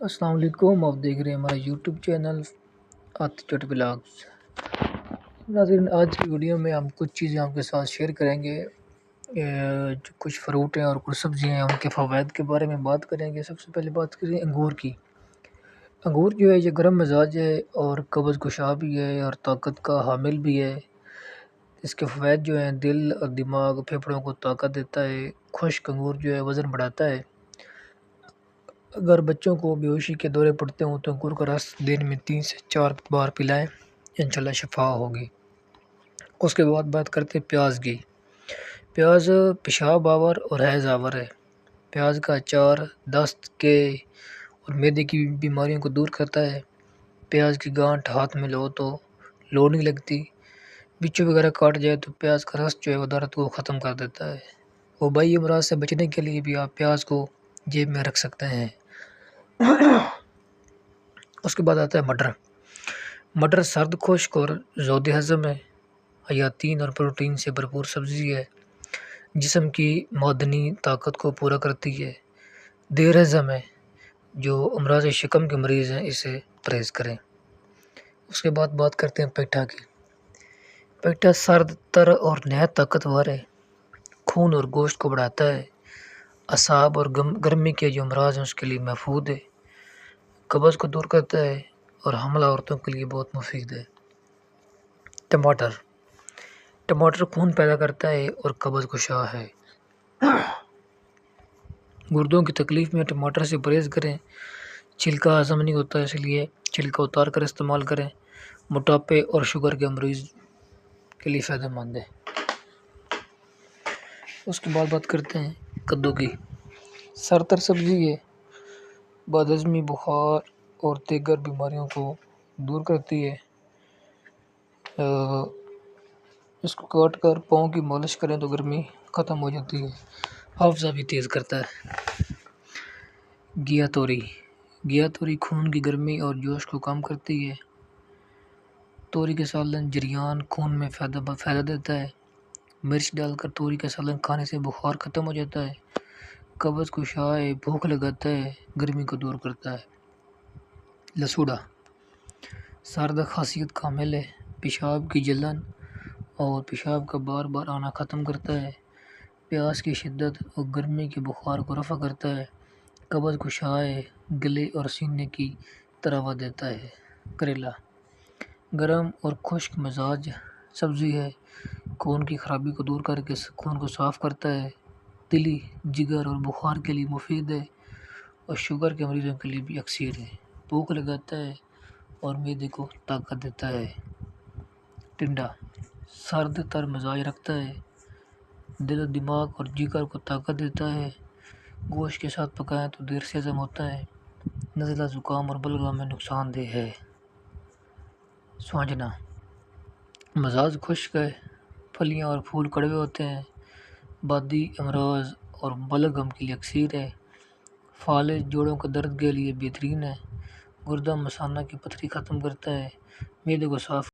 السلام علیکم، آپ دیکھ رہے ہیں ہمارا یوٹیوب چینل آتی چٹ بلاگس۔ ناظرین، آج کی ویڈیو میں ہم کچھ چیزیں آپ کے ساتھ شیئر کریں گے، جو کچھ فروٹ ہیں اور کچھ سبزیاں ہیں ان کے فوائد کے بارے میں بات کریں گے۔ سب سے پہلے بات کریں انگور کی۔ انگور جو ہے یہ گرم مزاج ہے اور قبض کشا بھی ہے اور طاقت کا حامل بھی ہے۔ اس کے فوائد جو ہیں دل اور دماغ پھیپھڑوں کو طاقت دیتا ہے۔ خشک انگور جو ہے وزن بڑھاتا ہے۔ اگر بچوں کو بیہوشی کے دورے پڑتے ہوں تو انگور کا رس دن میں 3 سے 4 بار پلائیں، انشاءاللہ شفا ہوگی۔ اس کے بعد بات کرتے ہیں پیاز کی۔ پیاز پیشاب آور اور حیض آور ہے۔ پیاز کا اچار دست کے اور معدے کی بیماریوں کو دور کرتا ہے۔ پیاز کی گانٹھ ہاتھ میں لو تو لو نہیں لگتی۔ بچھو وغیرہ کاٹ جائے تو پیاز کا رس جو ہے وہ درد کو ختم کر دیتا ہے۔ وبائی امراض سے بچنے کے لیے بھی آپ پیاز کو جیب میں رکھ سکتے ہیں۔ اس کے بعد آتا ہے مٹر۔ مٹر سرد خشک اور ذود ہضم ہے۔ حیاتین اور پروٹین سے بھرپور سبزی ہے۔ جسم کی معدنی طاقت کو پورا کرتی ہے۔ دیر ہضم ہے۔ جو امراض شکم کے مریض ہیں اسے پرہیز کریں۔ اس کے بعد بات کرتے ہیں پیٹھا کی۔ پیٹھا سرد تر اور نہایت طاقتور ہے۔ خون اور گوشت کو بڑھاتا ہے۔ اعصاب اور گرمی کے جو امراض ہیں اس کے لیے محفوظ ہے۔ قبض کو دور کرتا ہے اور حاملہ عورتوں کے لیے بہت مفید ہے۔ ٹماٹر۔ ٹماٹر خون پیدا کرتا ہے اور قبض کشا ہے۔ گردوں کی تکلیف میں ٹماٹر سے پرہیز کریں۔ چھلکا ہضم نہیں ہوتا اس لیے چھلکا اتار کر استعمال کریں۔ موٹاپے اور شوگر کے مریض کے لیے فائدہ مند ہے۔ اس کے بعد بات کرتے ہیں کدو کی۔ سرتر سبزی ہے۔ بدہضمی، بخار اور دیگر بیماریوں کو دور کرتی ہے۔ اس کو کاٹ کر پاؤں کی مالش کریں تو گرمی ختم ہو جاتی ہے۔ حافظہ بھی تیز کرتا ہے۔ گیا توری۔ گیا توری خون کی گرمی اور جوش کو کم کرتی ہے۔ توری کے سالن جریان خون میں فائدہ دیتا ہے۔ مرچ ڈال کر توری کا سالن کھانے سے بخار ختم ہو جاتا ہے۔ قبض کشا ہے، بھوک لگاتا ہے، گرمی کو دور کرتا ہے۔ لسوڑا سرد خاصیت کا حامل ہے۔ پیشاب کی جلن اور پیشاب کا بار بار آنا ختم کرتا ہے۔ پیاس کی شدت اور گرمی کے بخار کو رفع کرتا ہے۔ قبض کشا ہے، گلے اور سینے کی تراوت دیتا ہے۔ کریلا گرم اور خشک مزاج سبزی ہے۔ خون کی خرابی کو دور کر کے خون کو صاف کرتا ہے۔ دلی، جگر اور بخار کے لیے مفید ہے اور شوگر کے مریضوں کے لیے بھی اکثیر ہے۔ بھوک لگاتا ہے اور معدے کو طاقت دیتا ہے۔ ٹنڈا سرد تر مزاج رکھتا ہے۔ دل و دماغ اور جگر کو طاقت دیتا ہے۔ گوشت کے ساتھ پکائیں تو دیر سے ہضم ہوتا ہے۔ نزلہ، زکام اور بلغم میں نقصان دہ ہے۔ سوانجنا مزاج خشک ہے۔ پھلیاں اور پھول کڑوے ہوتے ہیں۔ بادی امراض اور بلغم کے لیے اکثیر ہے۔ فالج جوڑوں کے درد کے لیے بہترین ہے۔ گردہ مثانہ کی پتھری ختم کرتا ہے۔ معدے کو صاف